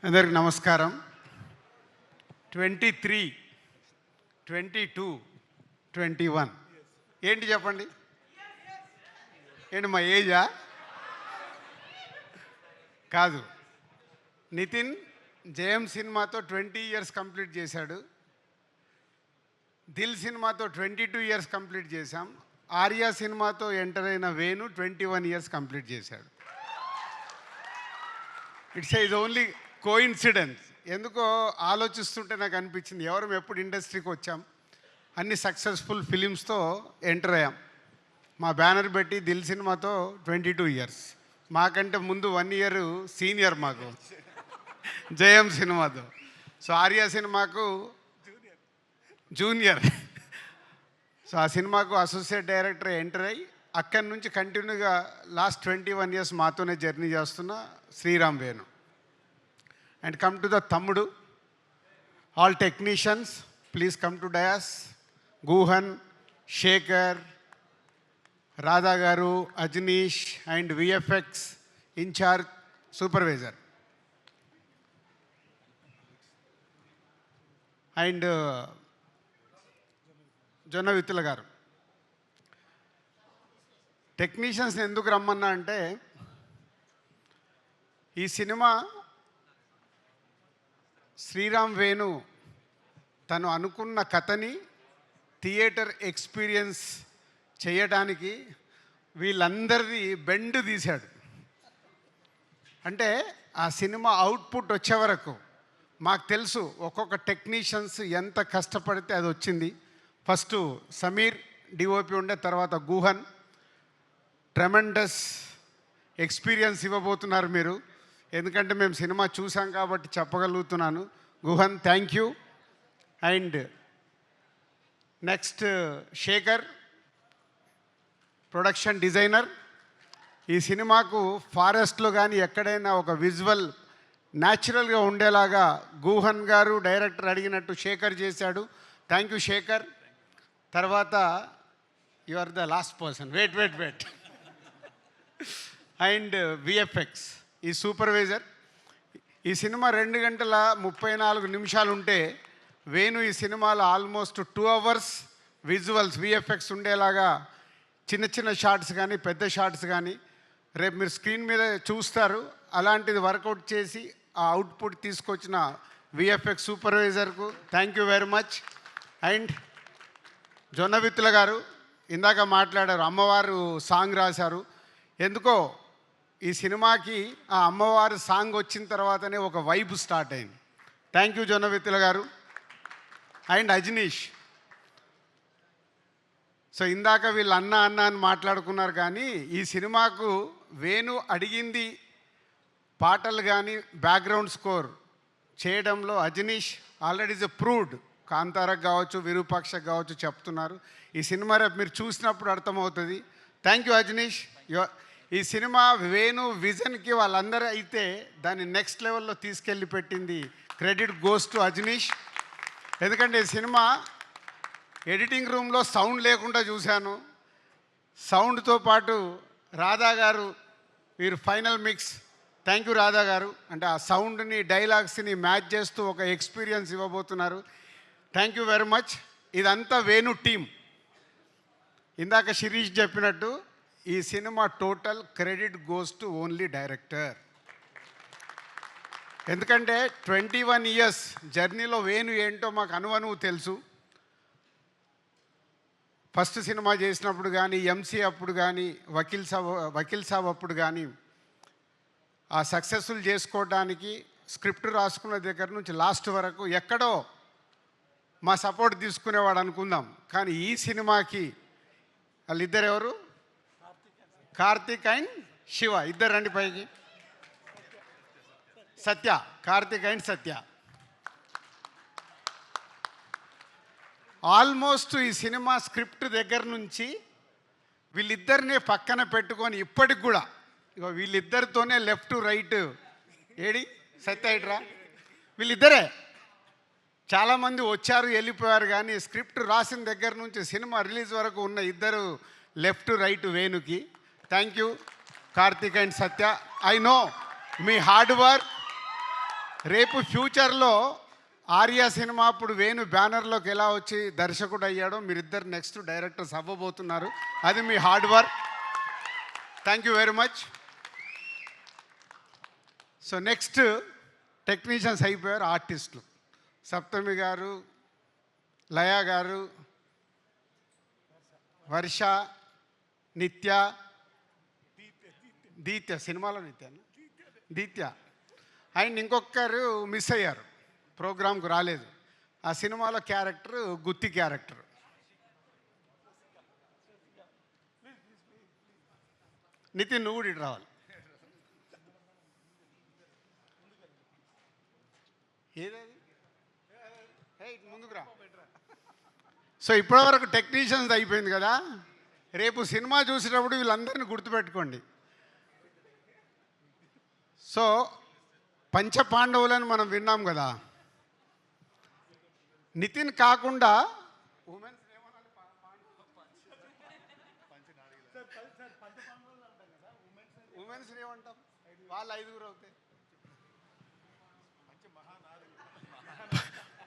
అందరికి నమస్కారం. 23, 22, 21 ఏంటి చెప్పండి? ఏంటి మా ఏజా? కాదు. నితిన్ జయం సినిమాతో 20 ఇయర్స్ కంప్లీట్ చేశాడు. దిల్ సినిమాతో 22 ఇయర్స్ కంప్లీట్ చేశాం. ఆర్యా సినిమాతో ఎంటర్ అయిన వేణు 21 ఇయర్స్ కంప్లీట్ చేశాడు. It's is only coincidence. ఎందుకో ఆలోచిస్తుంటే నాకు అనిపించింది, ఎవరం ఎప్పుడు ఇండస్ట్రీకి వచ్చాం, అన్ని సక్సెస్ఫుల్ ఫిలిమ్స్తో ఎంటర్ అయ్యాం. మా బ్యానర్ పెట్టి దిల్ సినిమాతో 22 ఇయర్స్, మాకంటే ముందు 1 ఇయర్ సీనియర్ మాకు జయం సినిమాతో. సో ఆర్యా సినిమాకు జూనియర్. సో ఆ సినిమాకు అసోసియేట్ డైరెక్టర్ ఎంటర్ అయ్యి అక్కడి నుంచి కంటిన్యూగా లాస్ట్ 21 ఇయర్స్ మాతోనే జర్నీ చేస్తున్న Sriram Venu. And come to the Tammudu. All technicians, please come to dais. Guhan, Shekhar, Radha Garu, Ajnish, and VFX in charge supervisor. And Jonna Vitula Garu. టెక్నీషియన్స్ని ఎందుకు రమ్మన్నా అంటే, ఈ సినిమా శ్రీరామ్ వేణు తను అనుకున్న కథని థియేటర్ ఎక్స్పీరియన్స్ చేయడానికి వీళ్ళందరిది బెండ్ తీశాడు. అంటే ఆ సినిమా అవుట్పుట్ వచ్చే వరకు మాకు తెలుసు ఒక్కొక్క టెక్నీషియన్స్ ఎంత కష్టపడితే అది వచ్చింది. ఫస్ట్ సమీర్ డిఓపి ఉండే, తర్వాత గుహన్. ట్రెమెండస్ ఎక్స్పీరియన్స్ ఇవ్వబోతున్నారు మీరు, ఎందుకంటే మేము సినిమా చూసాం కాబట్టి చెప్పగలుగుతున్నాను. Guhan, thank you. And next Shekhar, production designer. ఈ సినిమాకు ఫారెస్ట్లో కానీ ఎక్కడైనా ఒక విజువల్ న్యాచురల్గా ఉండేలాగా గుహన్ గారు డైరెక్టర్ అడిగినట్టు శేఖర్ చేశాడు. Thank you Shekhar. తర్వాత you are the last person, wait. And VFX ఈ సూపర్వైజర్. ఈ సినిమా 2 గంటల 34 నిమిషాలు ఉంటే వేణు ఈ సినిమాలో ఆల్మోస్ట్ 2 అవర్స్ విజువల్స్ విఎఫ్ఎక్స్ ఉండేలాగా చిన్న చిన్న షార్ట్స్ కానీ పెద్ద షార్ట్స్ కానీ రేపు మీరు స్క్రీన్ మీద చూస్తారు. అలాంటిది వర్కౌట్ చేసి ఆ అవుట్పుట్ తీసుకొచ్చిన విఎఫ్ఎక్స్ సూపర్వైజర్కు thank you very much. And Jonnavithula గారు ఇందాక మాట్లాడారు, అమ్మవారు సాంగ్ రాశారు. ఎందుకో ఈ సినిమాకి ఆ అమ్మవారు సాంగ్ వచ్చిన తర్వాతనే ఒక వైబ్ స్టార్ట్ అయింది. థ్యాంక్ యూ జొన్నవిత్తుల గారు. అండ్ అజనీష్. సో ఇందాక వీళ్ళు అన్న అని మాట్లాడుకున్నారు, కానీ ఈ సినిమాకు వేణు అడిగింది పాటలు కానీ బ్యాక్గ్రౌండ్ స్కోర్ చేయడంలో అజనీష్ ఆల్రెడీ ఇస్ ప్రూవ్డ్. కాంతారకు కావచ్చు, విరూపాక్షకు కావచ్చు చెప్తున్నారు. ఈ సినిమా రేపు మీరు చూసినప్పుడు అర్థమవుతుంది. Thank you Ajaneesh. ఈ సినిమా వేణు విజన్కి వాళ్ళందరూ అయితే దాన్ని నెక్స్ట్ లెవెల్లో తీసుకెళ్ళి పెట్టింది. Credit goes to Ajaneesh. ఎందుకంటే ఈ సినిమా ఎడిటింగ్ రూమ్లో సౌండ్ లేకుండా చూశాను. సౌండ్తో పాటు రాధా గారు వీరు final mix. Thank you Radha గారు. అంటే ఆ సౌండ్ని డైలాగ్స్ని మ్యాచ్ చేస్తూ ఒక ఎక్స్పీరియన్స్ ఇవ్వబోతున్నారు. Thank you very much. ఇదంతా వేణు టీం. ఇందాక శిరీష్ చెప్పినట్టు ఈ cinema total credit goes to only director. ఎందుకంటే 21 ఇయర్స్ జర్నీలో వేణు ఏంటో మాకు అనువనువు తెలుసు. ఫస్ట్ సినిమా చేసినప్పుడు కానీ, ఎంసీ అప్పుడు కానీ, వకీల్ సాబ్ అప్పుడు కానీ ఆ సక్సెస్ఫుల్ చేసుకోవడానికి స్క్రిప్ట్ రాసుకున్న దగ్గర నుంచి లాస్ట్ వరకు ఎక్కడో మా సపోర్ట్ తీసుకునేవాడు అనుకుందాం. కానీ ఈ సినిమాకి వాళ్ళిద్దరు ఎవరు? కార్తిక్ అండ్ శివ. ఇద్దరు రండి పైకి. సత్య, కార్తిక్ అండ్ సత్య. ఆల్మోస్ట్ ఈ సినిమా స్క్రిప్ట్ దగ్గర నుంచి వీళ్ళిద్దరిని పక్కన పెట్టుకొని ఇప్పటికి కూడా ఇగో వీళ్ళిద్దరితోనే లెఫ్ట్ రైట్. ఏడి సత్య ఇట్రా. వీళ్ళిద్దరే. చాలామంది వచ్చారు వెళ్ళిపోయారు, కానీ స్క్రిప్ట్ రాసిన దగ్గర నుంచి సినిమా రిలీజ్ వరకు ఉన్న ఇద్దరు లెఫ్ట్ రైట్ వేణుకి. Thank you Karthik and Satya. I know మీ హార్డ్ వర్క్ రేపు ఫ్యూచర్లో ఆర్య సినిమా అప్పుడు వేణు బ్యానర్లోకి ఎలా వచ్చి దర్శకుడు అయ్యాడో మీరిద్దరు నెక్స్ట్ డైరెక్టర్స్ అవ్వబోతున్నారు. అది మీ hard work. Thank you very much. So next technicians అయిపోయారు, ఆర్టిస్టులు. సప్తమి గారు, లయ గారు, వర్ష, నిత్య, దీత్య, సినిమాలో దీత్య అండ్ ఇంకొకరు మిస్ అయ్యారు, ప్రోగ్రామ్కు రాలేదు. ఆ సినిమాలో క్యారెక్టర్ గుత్తి క్యారెక్టర్. నితిన్ నువ్వు కూడా ఇటు రావాలి. ఏదది ముందుకు రా. సో ఇప్పటివరకు టెక్నీషియన్స్ అయిపోయింది కదా. రేపు సినిమా చూసేటప్పుడు వీళ్ళందరినీ గుర్తుపెట్టుకోండి. సో పంచపాండవులని మనం విన్నాం కదా. నితిన్ కాకుండా ఉమెన్స్ ఏమంటాం, వాళ్ళు 5గురు అవుతాయి.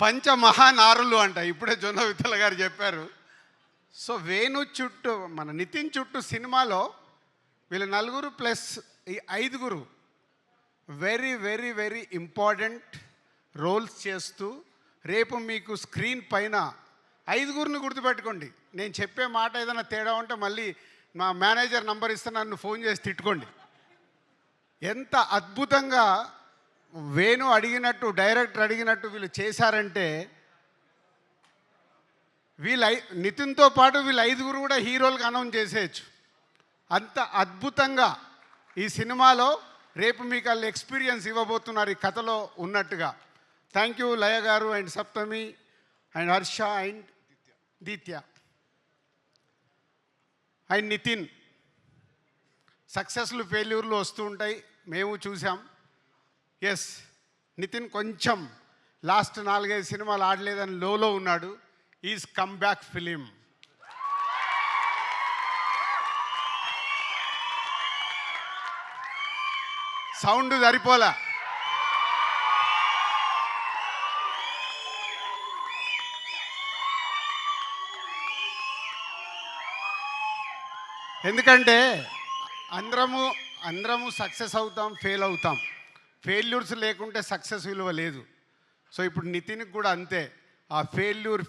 పంచమహానారులు అంట. ఇప్పుడే జొన్న విత్తల గారు చెప్పారు. సో వేణు చుట్టూ, మన నితిన్ చుట్టూ సినిమాలో వీళ్ళు 4 ప్లస్ ఈ 5గురు very very very important roles చేస్తూ రేపు మీకు స్క్రీన్ పైన 5గురిని గుర్తుపెట్టుకోండి. నేను చెప్పే మాట ఏదైనా తేడా ఉంటే మళ్ళీ మా మేనేజర్ నంబర్ ఇస్తే నన్ను ఫోన్ చేసి తిట్టుకోండి. ఎంత అద్భుతంగా వేణు అడిగినట్టు, డైరెక్టర్ అడిగినట్టు వీళ్ళు చేశారంటే, నితిన్తో పాటు వీళ్ళు 5గురు కూడా హీరోలుగా అనౌన్స్ చేసేయచ్చు. అంత అద్భుతంగా ఈ సినిమాలో రేపు మీకు వాళ్ళు ఎక్స్పీరియన్స్ ఇవ్వబోతున్నారు ఈ కథలో ఉన్నట్టుగా. థ్యాంక్ యూ లయ గారు and Saptami and Harsha and Deetya and Nithin. సక్సెస్లు ఫెయిల్యూర్లు వస్తూ ఉంటాయి, మేము చూసాం. ఎస్, నితిన్ కొంచెం లాస్ట్ 4-5 సినిమాలు ఆడలేదని లోలో ఉన్నాడు. Is come back film. Sound సరిపోలా. ఎందుకంటే అందరము సక్సెస్ అవుతాం, ఫెయిల్ అవుతాం. ఫెయిల్యూర్స్ లేకుంటే సక్సెస్ విలువ లేదు. సో ఇప్పుడు నితిన్కి కూడా అంతే. ఆ ఫెయిల్యూర్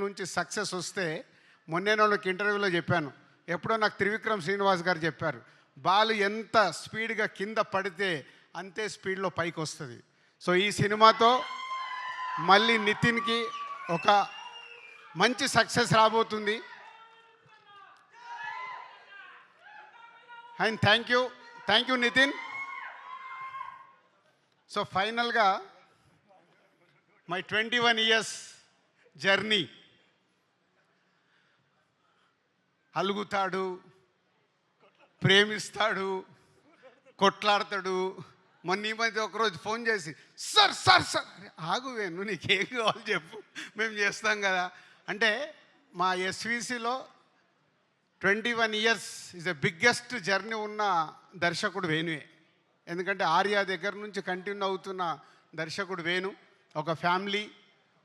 నుంచి సక్సెస్ వస్తే, మొన్నే వాళ్ళకి ఇంటర్వ్యూలో చెప్పాను, ఎప్పుడో నాకు త్రివిక్రమ్ శ్రీనివాస్ గారు చెప్పారు, బాల్ ఎంత స్పీడ్గా కింద పడితే అంతే స్పీడ్లో పైకి వస్తుంది. సో ఈ సినిమాతో మళ్ళీ నితిన్కి ఒక మంచి సక్సెస్ రాబోతుంది. And thank you Nithin. So ఫైనల్గా మై 21 years జర్నీ. అలుగుతాడు, ప్రేమిస్తాడు, కొట్లాడతాడు. మొన్న ఈ మధ్య ఒకరోజు ఫోన్ చేసి, సార్ ఆగు వేణు, నీకేం కావాలి చెప్పు, మేము చేస్తాం కదా అంటే. మా ఎస్విసిలో 21 years is the biggest journey ఉన్న దర్శకుడు వేణువే. ఎందుకంటే ఆర్య దగ్గర నుంచి కంటిన్యూ అవుతున్న దర్శకుడు వేణు. ఒక ఫ్యామిలీ,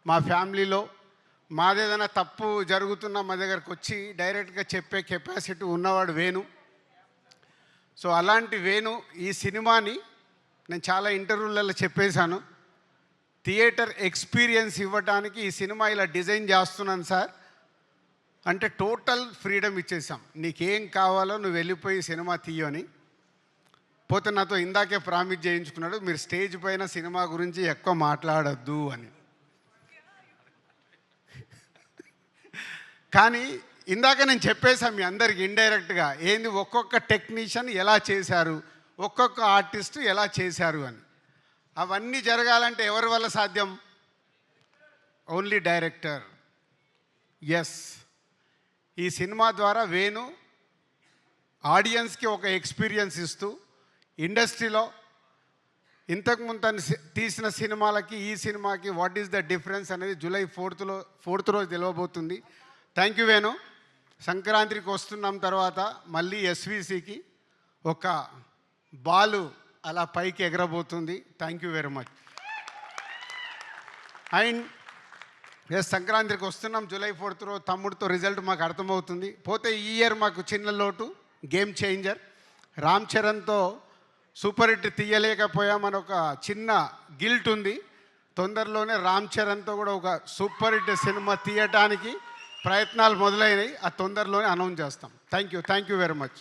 మా ఫ్యామిలీలో మాదేదైనా తప్పు జరుగుతున్నా మా దగ్గరకు వచ్చి డైరెక్ట్గా చెప్పే కెపాసిటీ ఉన్నవాడు వేణు. సో అలాంటి వేణు ఈ సినిమాని నేను చాలా ఇంటర్వ్యూలలో చెప్పేశాను, థియేటర్ ఎక్స్పీరియన్స్ ఇవ్వడానికి ఈ సినిమా ఇలా డిజైన్ చేస్తున్నాను సార్ అంటే టోటల్ ఫ్రీడమ్ ఇచ్చేసాం. నీకేం కావాలో నువ్వు వెళ్ళిపోయి సినిమా తీయని. పోతే నాతో ఇందాకే ప్రామిస్ చేయించుకున్నాడు, మీరు స్టేజ్ పైన సినిమా గురించి ఎక్కువ మాట్లాడద్దు అని. కానీ ఇందాక నేను చెప్పేశాను మీ అందరికి ఇండైరెక్ట్గా, ఏంది ఒక్కొక్క టెక్నీషియన్ ఎలా చేశారు, ఒక్కొక్క ఆర్టిస్టు ఎలా చేశారు అని. అవన్నీ జరగాలంటే ఎవరి వల్ల సాధ్యం? Only director. ఎస్, ఈ సినిమా ద్వారా వేణు ఆడియన్స్కి ఒక ఎక్స్పీరియన్స్ ఇస్తూ ఇండస్ట్రీలో ఇంతకుముందు తను తీసిన సినిమాలకి ఈ సినిమాకి వాట్ ఈస్ ద డిఫరెన్స్ అనేది జూలై 4th రోజు తెలియబోతుంది. Thank you Venu. సంక్రాంతికి వస్తున్నాం తర్వాత మళ్ళీ ఎస్విసికి ఒక బాలు అలా పైకి ఎగరబోతుంది. Thank you very much. And yes, సంక్రాంతికి వస్తున్నాం. జూలై 4th రోజు తమ్ముడితో రిజల్ట్ మాకు అర్థమవుతుంది. పోతే ఈ ఇయర్ మాకు చిన్న లోటు, గేమ్ చేంజర్ రామ్ చరణ్తో సూపర్ హిట్ తీయలేకపోయామని ఒక చిన్న గిల్ట్ ఉంది. తొందరలోనే రామ్ చరణ్తో కూడా ఒక సూపర్ హిట్ సినిమా తీయటానికి ప్రయత్నాలు మొదలైనవి. ఆ తొందరలోనే అనౌన్స్ చేస్తాం. Thank you very much.